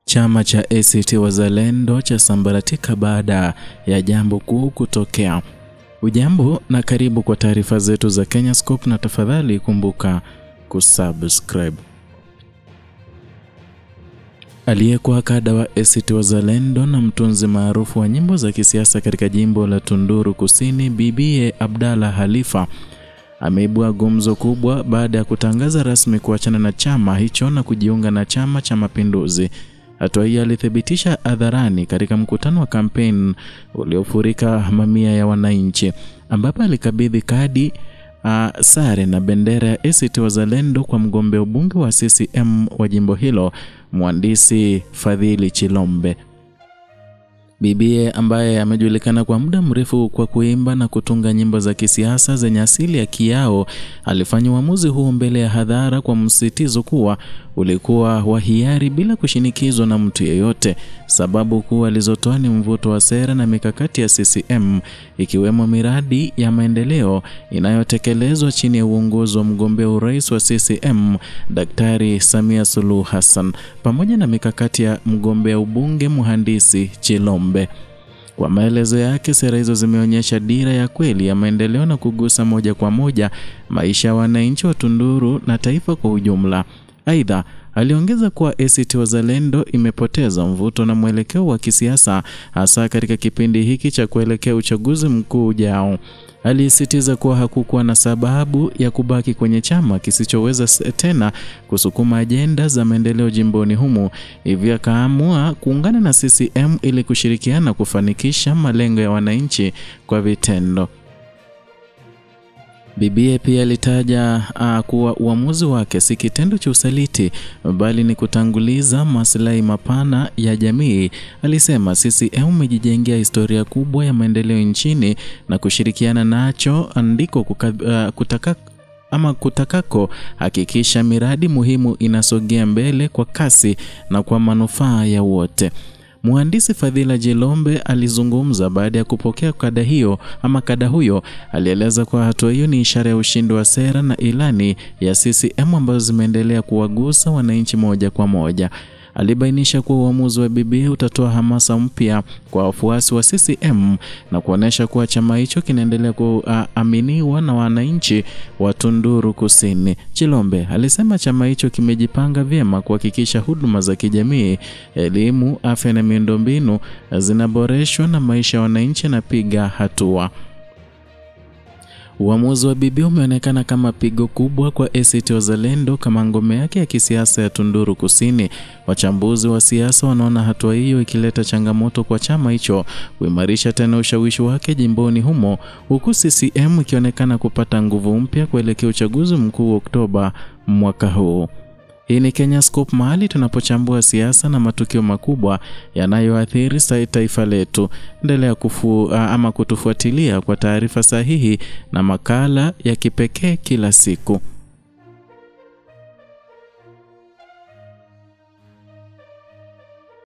Chama cha ACT Wazalendo cha sambaratika baada ya jambo kuu kutokea. Ujambo na karibu kwa taarifa zetu za Kenyascope, na tafadhali kumbuka kusubscribe. Aliyekuwa kada wa ACT Wazalendo na mtunzi maarufu wa nyimbo za kisiasa katika jimbo la Tunduru Kusini, Bibiye Abdalla Khalifa ameibua gumzo kubwa baada ya kutangaza rasmi kuachana na chama hicho na kujiunga na Chama cha Mapinduzi. Hatua hii alithibitisha hadharani katika mkutano wa kampeni uliofurika mamia ya wananchi, ambapo alikabidhi kadi, sare na bendera ya ACT Wazalendo kwa mgombea ubunge wa CCM wa jimbo hilo, Mhandisi Fadhili Chilombe. Bibiye ambaye amejulikana kwa muda mrefu kwa kuimba na kutunga nyimbo za kisiasa zenye asili ya Kiao, alifanya uamuzi huu mbele ya hadhara kwa msisitizo kuwa ulikuwa wa hiari bila kushinikizwa na mtu yeyote. Sababu kuu alizotoa ni mvuto wa sera na mikakati ya CCM, ikiwemo miradi ya maendeleo inayotekelezwa chini ya uongozi wa mgombea urais wa CCM Daktari Samia Suluhu Hassan, pamoja na mikakati ya mgombea ubunge Mhandisi Chilombe. Kwa maelezo yake, sera hizo zimeonyesha dira ya kweli ya maendeleo na kugusa moja kwa moja maisha ya wananchi wa Tunduru na taifa kwa ujumla. Aidha, aliongeza kuwa ACT Wazalendo imepoteza mvuto na mwelekeo wa kisiasa, hasa katika kipindi hiki cha kuelekea uchaguzi mkuu ujao. Alisisitiza kuwa hakukuwa na sababu ya kubaki kwenye chama kisichoweza tena kusukuma ajenda za maendeleo jimboni humu, hivyo akaamua kuungana na CCM ili kushirikiana kufanikisha malengo ya wananchi kwa vitendo. Bibiye pia alitaja kuwa uamuzi wake si kitendo cha usaliti, bali ni kutanguliza maslahi mapana ya jamii. Alisema CCM imejijengea historia kubwa ya maendeleo nchini na kushirikiana nacho andiko kutakako hakikisha miradi muhimu inasogea mbele kwa kasi na kwa manufaa ya wote. Mhandisi Fadhili Chilombe alizungumza baada ya kupokea kada huyo. Alieleza kwa hatua hiyo ni ishara ya ushindi wa sera na ilani ya CCM ambazo zimeendelea kuwagusa wananchi moja kwa moja. Alibainisha kuwa uamuzi wa Bibiye utatoa hamasa mpya kwa wafuasi wa CCM na kuonesha kuwa chama hicho kinaendelea kuaminiwa na wananchi wa Tunduru Kusini. Chilombe alisema chama hicho kimejipanga vyema kuhakikisha huduma za kijamii, elimu, afya na miundombinu zinaboreshwa na maisha ya wananchi yanapiga hatua. Uamuzi wa Bibiye umeonekana kama pigo kubwa kwa ACT Wazalendo kama ngome yake ya kisiasa ya Tunduru Kusini. Wachambuzi wa siasa wanaona hatua hiyo ikileta changamoto kwa chama hicho kuimarisha tena ushawishi wake jimboni humo, huku CCM ikionekana kupata nguvu mpya kuelekea uchaguzi mkuu Oktoba mwaka huu. Hii ni Kenyascope, mahali tunapochambua siasa na matukio makubwa yanayoathiri taifa letu. Endelea kutufuatilia kwa taarifa sahihi na makala ya kipekee kila siku.